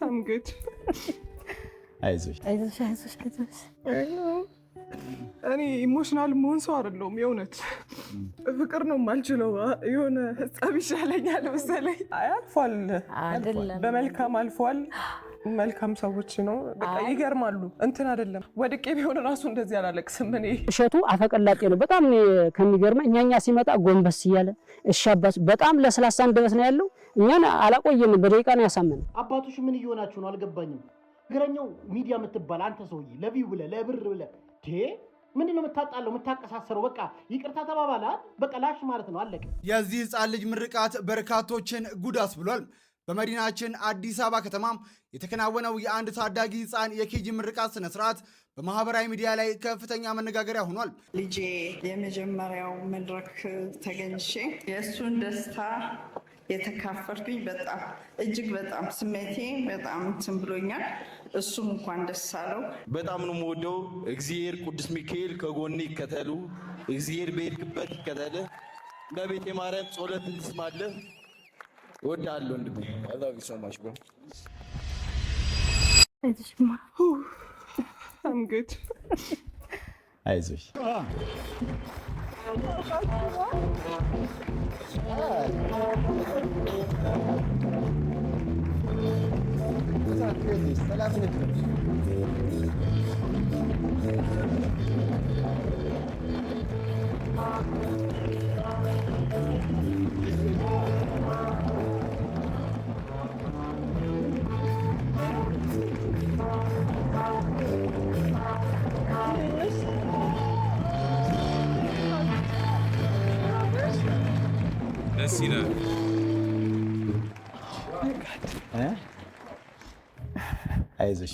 I'm good. አይዞሽ እኔ ኢሞሽናል መሆን ሰው አይደለሁም። የእውነት ፍቅር ነው የማልችለው። የሆነ ጸብ ይሻለኛል መሰለኝ። አልፏል አይደለም፣ በመልካም አልፏል። መልካም ሰዎች ነው በቃ ይገርማሉ። እንትን አይደለም ወድቄ ቢሆን ራሱ እንደዚህ አላለቅስም። እኔ እሸቱ አፈቀላጤ ነው በጣም ከሚገርመኝ። እኛኛ ሲመጣ ጎንበስ እያለ እሻባስ በጣም ለስላሳ እንደበስ ነው ያለው። እኛን አላቆየንም፣ በደቂቃ ነው ያሳመነው። አባቶሽ ምን እየሆናችሁ ነው አልገባኝም። እግረኛው ሚዲያ የምትባል አንተ ሰውዬ ለቪው ብለህ ለብር ብለህ ምንድነው የምታጣለው የምታቀሳሰረው? በቃ ይቅርታ ተባባላ በቃ ላሽ ማለት ነው አለቀ። የዚህ ህፃን ልጅ ምርቃት በርካቶችን ጉድ አስብሏል። በመዲናችን አዲስ አበባ ከተማም የተከናወነው የአንድ ታዳጊ ህፃን የኬጂ ምርቃት ስነስርዓት በማህበራዊ ሚዲያ ላይ ከፍተኛ መነጋገሪያ ሆኗል። ልጄ የመጀመሪያው መድረክ ተገኝቼ የእሱን ደስታ የተካፈልኩኝ በጣም እጅግ በጣም ስሜቴ በጣም እንትን ብሎኛል። እሱም እንኳን ደስ አለው። በጣም ነው የምወደው። እግዚአብሔር ቅዱስ ሚካኤል ከጎኔ ይከተሉ። እግዚአብሔር በሄድክበት ይከተል። በቤተ ማርያም ጸሎት ትስማለህ። እወድሃለሁ ወንድሜ። I love you so much bro. I'm good. አይዞሽ ደስ ይላል። አይዞሽ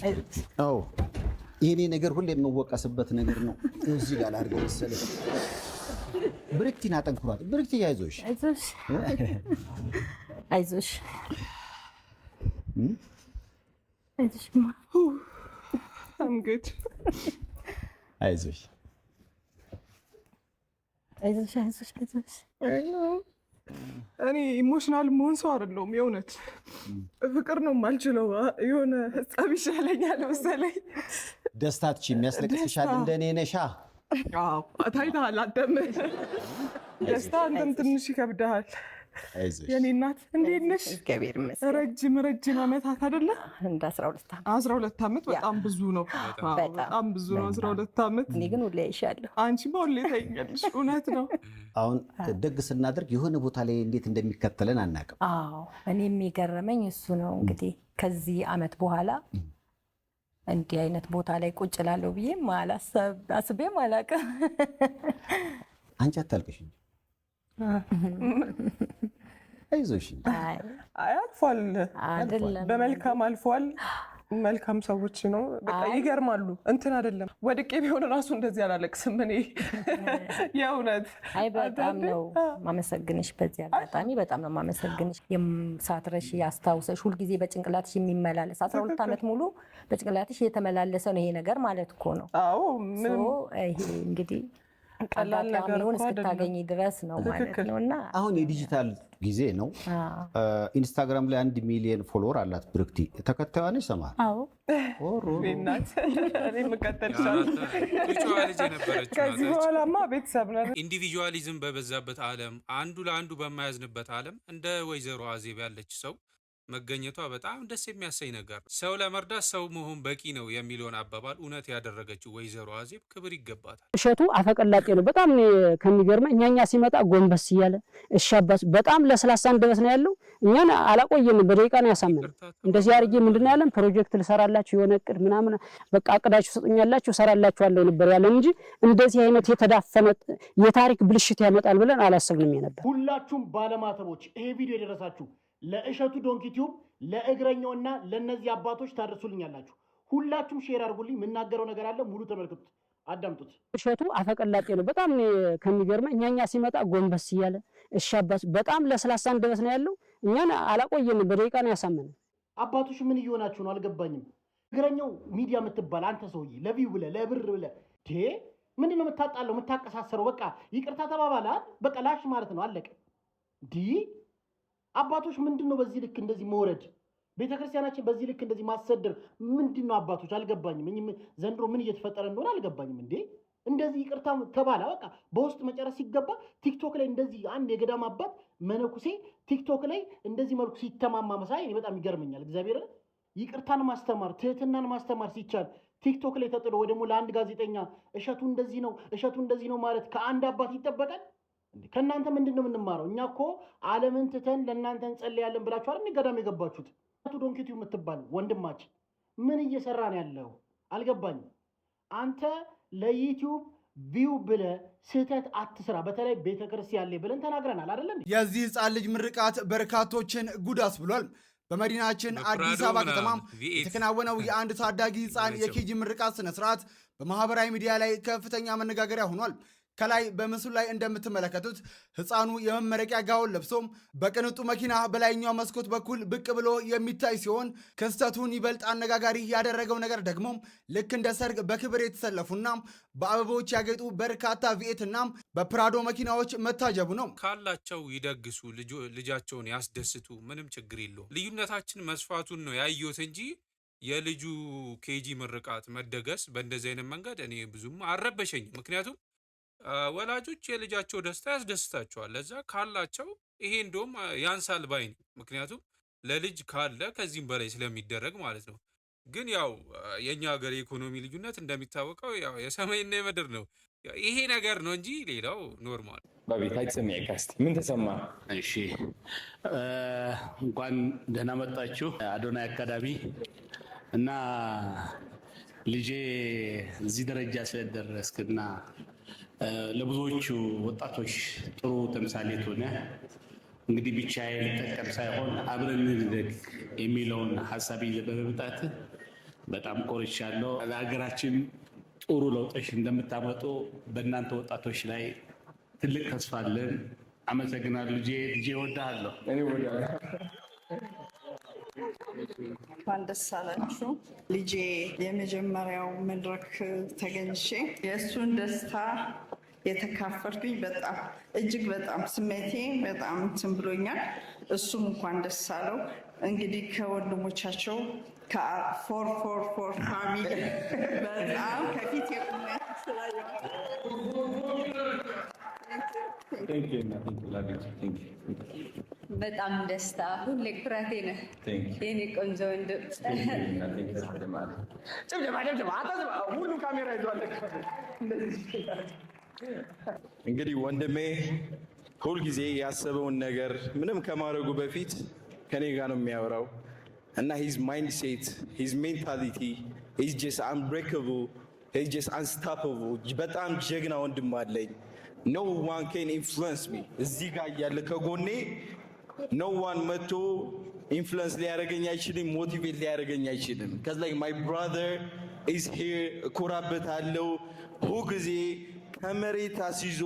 አዎ ይሄኔ ነገር ሁሌ የምወቀስበት ነገር ነው። እዚህ ጋር አድርገው መሰለኝ ብርክቲና ጠንክሯት። ብርክቲ አይዞሽ አይዞሽ I'm good. አይዞሽ እኔ ኢሞሽናል መሆን ሰው አይደለሁም። የእውነት ፍቅር ነው የማልችለው። የሆነ ጸብ ይሻለኛል መሰለኝ። ደስታች የሚያስለቅስሻል እንደኔ ነሻ። አዎ ታይተሃል አንተም። ደስታ አንተም ትንሽ ይከብድሃል። አይዞሽ የኔ እናት እንዴት ነሽ? እግዚአብሔር ይመስገን። ረጅም ዓመታት አይደለ? እንደ 12 ዓመት 12 ዓመት በጣም ብዙ ነው። በጣም ብዙ ነው 12 ዓመት። እኔ ግን ሁሌ አይሻለሁ። አንቺማ ሁሌ ታይኛለሽ። እውነት ነው። አሁን ደግ ስናደርግ የሆነ ቦታ ላይ እንዴት እንደሚከተለን አናውቅም። አዎ እኔ የሚገርመኝ እሱ ነው። እንግዲህ ከዚህ ዓመት በኋላ እንዲህ አይነት ቦታ ላይ ቁጭ እላለሁ ብዬ አስቤም አላውቅም። አንቺ አታልቅሽ እንጂ አይዞሽ። አልፏል አይደለም፣ በመልካም አልፏል። መልካም ሰዎች ነው በቃ ይገርማሉ። እንትን አይደለም ወድቄ ቢሆን ራሱ እንደዚህ አላለቅስም። እኔ የእውነት በጣም ነው ማመሰግንሽ። በዚህ አጋጣሚ በጣም ነው ማመሰግንሽ። ሳትረሺ ያስታውሰሽ ሁልጊዜ በጭንቅላትሽ የሚመላለስ 12 ዓመት ሙሉ በጭንቅላትሽ የተመላለሰ ነው ይሄ ነገር ማለት እኮ ነው። አዎ ይሄ እንግዲህ ቀላል ነገር እስክታገኝ ድረስ ነው ማለት ነውና አሁን የዲጂታል ጊዜ ነው። ኢንስታግራም ላይ 1 ሚሊዮን ፎሎወር አላት ብርክቲ። ተከታዩዋ ነሽ ሰማህ? አዎ እናት እኔ መከተልሻለሁ። ከዚህ በኋላማ ቤተሰብ ነው። ኢንዲቪጁዋሊዝም በበዛበት ዓለም፣ አንዱ ለአንዱ በማያዝንበት ዓለም እንደ ወይዘሮ አዜብ ያለች ሰው መገኘቷ በጣም ደስ የሚያሰኝ ነገር ነው። ሰው ለመርዳት ሰው መሆን በቂ ነው የሚለውን አባባል እውነት ያደረገችው ወይዘሮ አዜብ ክብር ይገባታል። እሸቱ አፈቀላጤ ነው በጣም ከሚገርመኝ። እኛኛ ሲመጣ ጎንበስ እያለ እሻባስ በጣም ለስላሳ እንደበስ ነው ያለው። እኛን አላቆየንም፣ በደቂቃ ነው ያሳመነው። እንደዚህ አድርጌ ምንድነው ያለን ፕሮጀክት ልሰራላችሁ የሆነ እቅድ ምናምን በቃ አቅዳችሁ ሰጡኛላችሁ ሰራላችኋለሁ ነበር ያለን እንጂ እንደዚህ አይነት የተዳፈነ የታሪክ ብልሽት ያመጣል ብለን አላሰብንም ነበር። ሁላችሁም ባለማተቦች ይሄ ቪዲዮ የደረሳችሁ ለእሸቱ ዶንኪ ቲዩብ ለእግረኛውና ለነዚህ አባቶች ታደርሱልኛላችሁ። ሁላችሁም ሼር አድርጉልኝ። የምናገረው ነገር አለ፣ ሙሉ ተመልከቱት፣ አዳምጡት። እሸቱ አፈቀላጤ ነው በጣም ከሚገርመኝ። እኛኛ ሲመጣ ጎንበስ እያለ እሻባስ በጣም ለስላሳ እንደበስ ነው ያለው። እኛን አላቆየንም፣ በደቂቃ ነው ያሳመነው። አባቶሽ ምን እየሆናችሁ ነው አልገባኝም። እግረኛው ሚዲያ የምትባል አንተ ሰውዬ ለቪው ብለህ ለብር ብለህ ምንድነው የምታጣለው የምታቀሳሰረው? በቃ ይቅርታ ተባባላ በቃ ላሽ ማለት ነው አለቀ። አባቶች ምንድነው በዚህ ልክ እንደዚህ መውረድ? ቤተክርስቲያናችን በዚህ ልክ እንደዚህ ማሰደር ምንድነው? አባቶች አልገባኝም። ዘንድሮ ምን እየተፈጠረ እንደሆነ አልገባኝም። እንዴ እንደዚህ ይቅርታ ተባለ በቃ በውስጥ መጨረስ ሲገባ ቲክቶክ ላይ እንደዚህ አንድ የገዳም አባት መነኩሴ ቲክቶክ ላይ እንደዚህ መልኩ ሲተማማ መሳይ እኔ በጣም ይገርመኛል። እግዚአብሔር ይቅርታን ማስተማር ትህትናን ማስተማር ሲቻል ቲክቶክ ላይ ተጥሎ ወይ ደግሞ ለአንድ ጋዜጠኛ እሸቱ እንደዚህ ነው ማለት ከአንድ አባት ይጠበቃል? ከእናንተ ምንድን ነው የምንማረው? እኛ እኮ ዓለምን ትተን ለእናንተ እንጸልያለን ብላችሁ አይደል ገዳም የገባችሁት? ዶንኪቲዩብ የምትባል ወንድማችን ምን እየሰራ ነው ያለው? አልገባኝም። አንተ ለዩቲዩብ ቪው ብለህ ስህተት አትስራ። በተለይ ቤተክርስቲያን ላይ ብለን ተናግረናል አይደል? የዚህ ህፃን ልጅ ምርቃት በርካቶችን ጉድ አስብሏል። በመዲናችን አዲስ አበባ ከተማም የተከናወነው የአንድ ታዳጊ ህፃን የኬጂ ምርቃት ስነስርዓት በማህበራዊ ሚዲያ ላይ ከፍተኛ መነጋገሪያ ሆኗል። ከላይ በምስሉ ላይ እንደምትመለከቱት ህፃኑ የመመረቂያ ጋውን ለብሶም በቅንጡ መኪና በላይኛው መስኮት በኩል ብቅ ብሎ የሚታይ ሲሆን ክስተቱን ይበልጥ አነጋጋሪ ያደረገው ነገር ደግሞ ልክ እንደ ሰርግ በክብር የተሰለፉና በአበቦች ያጌጡ በርካታ ቪኤትና በፕራዶ መኪናዎች መታጀቡ ነው። ካላቸው ይደግሱ፣ ልጃቸውን ያስደስቱ፣ ምንም ችግር የለውም። ልዩነታችን መስፋቱን ነው ያየሁት እንጂ የልጁ ኬጂ ምርቃት መደገስ በእንደዚህ አይነት መንገድ እኔ ብዙም አልረበሸኝም። ምክንያቱም ወላጆች የልጃቸው ደስታ ያስደስታቸዋል። ለዛ ካላቸው ይሄ እንደውም ያንሳል ባይ ነኝ። ምክንያቱም ለልጅ ካለ ከዚህም በላይ ስለሚደረግ ማለት ነው። ግን ያው የኛ ሀገር የኢኮኖሚ ልዩነት እንደሚታወቀው ያው የሰማይና የምድር ነው። ይሄ ነገር ነው እንጂ ሌላው ኖርማል። በቤት አይሰማኝ ካስቲ ምን ተሰማ? እሺ እንኳን ደህና መጣችሁ አዶናይ አካዳሚ እና ልጄ እዚህ ደረጃ ስለደረስክና ለብዙዎቹ ወጣቶች ጥሩ ተምሳሌት ሆነ። እንግዲህ ብቻዬን ልጠቀም ሳይሆን አብረን እንደግ የሚለውን ሀሳብ ይዘህ በመምጣት በጣም ኮርቻለሁ። ለሀገራችን ጥሩ ለውጦች እንደምታመጡ በእናንተ ወጣቶች ላይ ትልቅ ተስፋ አለን። አመሰግናለሁ። ልጄ እወድሃለሁ። እንኳን ደስ አላችሁ። ልጄ የመጀመሪያው መድረክ ተገኝቼ የእሱን ደስታ የተካፈልኩኝ በጣም እጅግ በጣም ስሜቴ በጣም እንትን ብሎኛል። እሱም እንኳን ደስ አለው። እንግዲህ ከወንድሞቻቸው ከ444 ፋሚሊ በጣም ከፊት በጣም ደስታ ሁሌ ኩራቴ ነህ የኔ ቆንጆ ወንድም። ሁሉ ካሜራ ይዟል። እንግዲህ ወንድሜ ሁልጊዜ ያሰበውን ነገር ምንም ከማድረጉ በፊት ከኔ ጋር ነው የሚያወራው እና ሂዝ ማይንድሴት ሂዝ ሜንታሊቲ ሂዝ ጀስት አንብሬከብል ሂዝ ጀስት አንስታፐብል። በጣም ጀግና ወንድም አለኝ። ኖ ዋን ካን ኢንፍሉዌንስ ሚ። እዚህ ጋር እያለ ከጎኔ ኖ ዋን መጥቶ ኢንፍሉዌንስ ሊያደርገኝ አይችልም፣ ሞቲቬት ሊያደርገኝ አይችልም። ከዚ ላይ ማይ ብራዘር ኢዝ ሂር። እኮራበታለሁ። ሁልጊዜ ከመሬት አስይዞ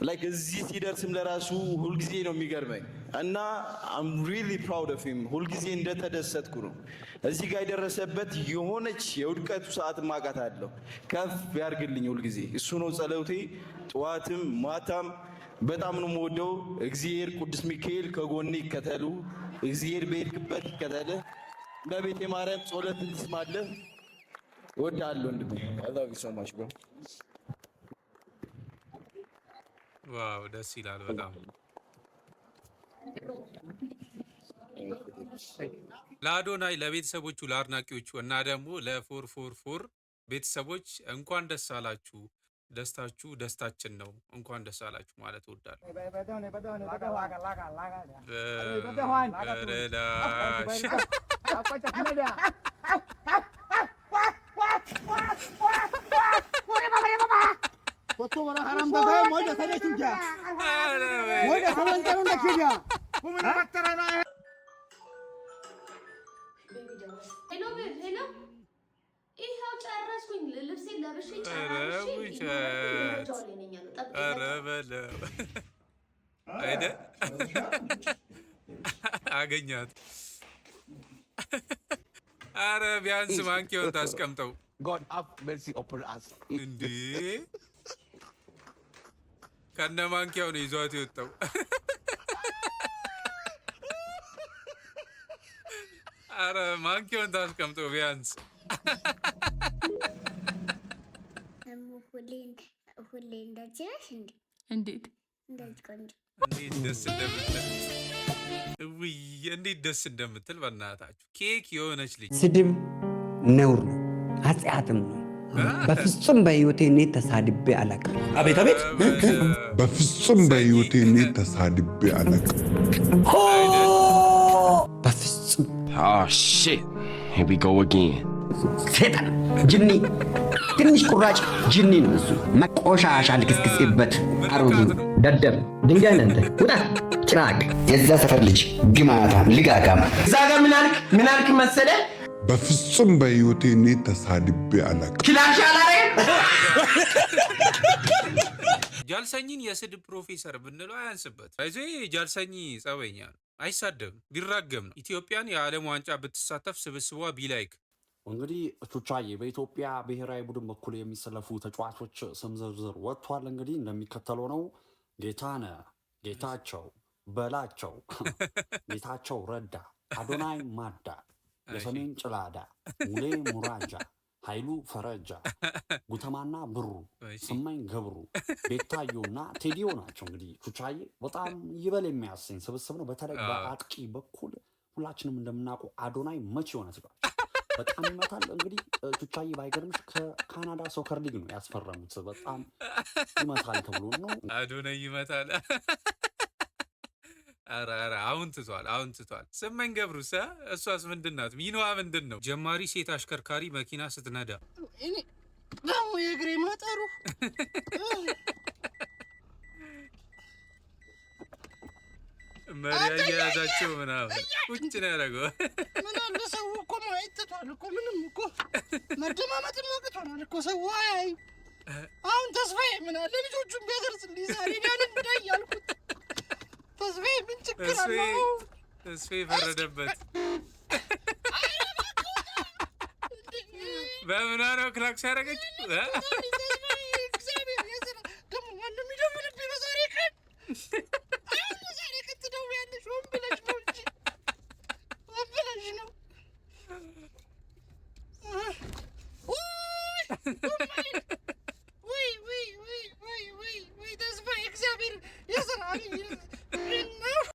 ላይክ እዚህ ሲደርስም ለራሱ ሁልጊዜ ነው የሚገርመኝ እና አም ሪሊ ፕራውድ ኦፍ ሂም። ሁልጊዜ እንደተደሰትኩ ነው። እዚህ ጋር የደረሰበት የሆነች የውድቀቱ ሰዓት ማቃት አለው። ከፍ ያርግልኝ ሁልጊዜ እሱ ነው ጸሎቴ። ጠዋትም ማታም በጣም ነው የምወደው። እግዚአብሔር ቅዱስ ሚካኤል ከጎኔ ይከተሉ። እግዚአብሔር በሄድክበት ይከተል። በቤተ ማርያም ጸሎት ትስማለህ። እወድሃለሁ ወንድሜ። I love you so much bro። ዋው ደስ ይላል በጣም። ለአዶናይ ለቤተሰቦቹ ለአድናቂዎቹ እና ደግሞ ለ444 ቤተሰቦች እንኳን ደስ አላችሁ። ደስታችሁ ደስታችን ነው። እንኳን ደስ አላችሁ ማለት እወዳለሁ። ይኸው ጨረስኩኝ። ልብሴን ለብሼ አገኛት። አረ ቢያንስ ማንኪያውን ታስቀምጠው እንዴ! ከነ ማንኪያው ነው ይዟት የወጣው። ኧረ ማንኪያውን ታስቀምጦ ቢያንስ ሁሌ እንደዚህ ነሽ እንዴ? እንዴት እንደዚህ ቆንጆ እንዴት ደስ እንደምትል ውይ እንዴት ደስ እንደምትል በእናታችሁ ኬክ የሆነች ልጅ ስድብ ነውር ነው፣ ኃጢአትም ነው። በፍጹም በህይወቴ እኔ ተሳድቤ አላውቅም። አቤት አቤት! በፍጹም በህይወቴ እኔ ተሳድቤ አላውቅም። በፍጹም shit. Here we go again. ሴጣን ጅኒ፣ ትንሽ ቁራጭ ጅኒ ነው እሱ። መቆሻሻ ልክስክስበት አሮጊ ደደብ ድንጋይ ነህ አንተ። ውጣ ጭራቅ! የዛ ሰፈር ልጅ ግማታ ልጋጋም። እዛ ጋር ምን አልክ መሰለ? በፍጹም በህይወቴ እኔ ተሳድቤ አላውቅም። ክላሽ አላረም። ጃልሰኝን የስድብ ፕሮፌሰር ብንለው አያንስበት። አይዞ ጃልሰኝ ጸበኛ ነው፣ አይሳደብም፣ ቢራገም ነው። ኢትዮጵያን የዓለም ዋንጫ ብትሳተፍ ስብስቧ ቢላይክ። እንግዲህ ቹቻዬ በኢትዮጵያ ብሔራዊ ቡድን በኩል የሚሰለፉ ተጫዋቾች ስም ዝርዝር ወጥቷል። እንግዲህ እንደሚከተለው ነው። ጌታነህ፣ ጌታቸው፣ በላቸው፣ ጌታቸው ረዳ፣ አዶናይ ማዳ፣ የሰሜን ጭላዳ፣ ሙሌ ሙራጃ፣ ኃይሉ ፈረጃ፣ ጉተማና ብሩ፣ ስማኝ ገብሩ፣ ቤታዮና ቴዲዮ ናቸው። እንግዲህ ቹቻዬ በጣም ይበል የሚያሰኝ ስብስብ ነው። በተለይ በአጥቂ በኩል ሁላችንም እንደምናውቀው አዶናይ መቼ የሆነ ስጋል በጣም ይመታል። እንግዲህ ቹቻዬ ባይገርምሽ ከካናዳ ሶከር ሊግ ነው ያስፈረሙት። በጣም ይመታል ተብሎ ነው። አዶናይ ይመታል። ኧረ አሁን ትቷል። ስመኝ ገብሩስ እሷስ ምንድን ናት? ሚናዋ ምንድን ነው? ጀማሪ ሴት አሽከርካሪ መኪና ስትነዳ ደግሞ የእግሬ መጠሩ መሪያ እየያዛቸው ምናምን ቁጭ ነው ያደረገው። ምን አለ ሰው እኮ ማየት ትቷል እኮ። ምንም እኮ መደማመጥም አቅቶናል እኮ ሰው አያይም። አሁን ተስፋዬ ምን አለ ልጆቹን ቢያደርስልኝ ዛሬ ያን እንዳያልኩት ተስፋዬ ምን ችግር አለው? ተስፋዬ ፈረደበት። በምኗ ነው ክላክስ ያደረገችው? እግዚአብሔር ያዘና ደግሞ ማንም ይደውልብኝ በዛሬ ቀን። ዛሬ ቀን ትደውያለሽ ሆን ብለሽ ነው እንጂ ሆን ብለሽ ነው።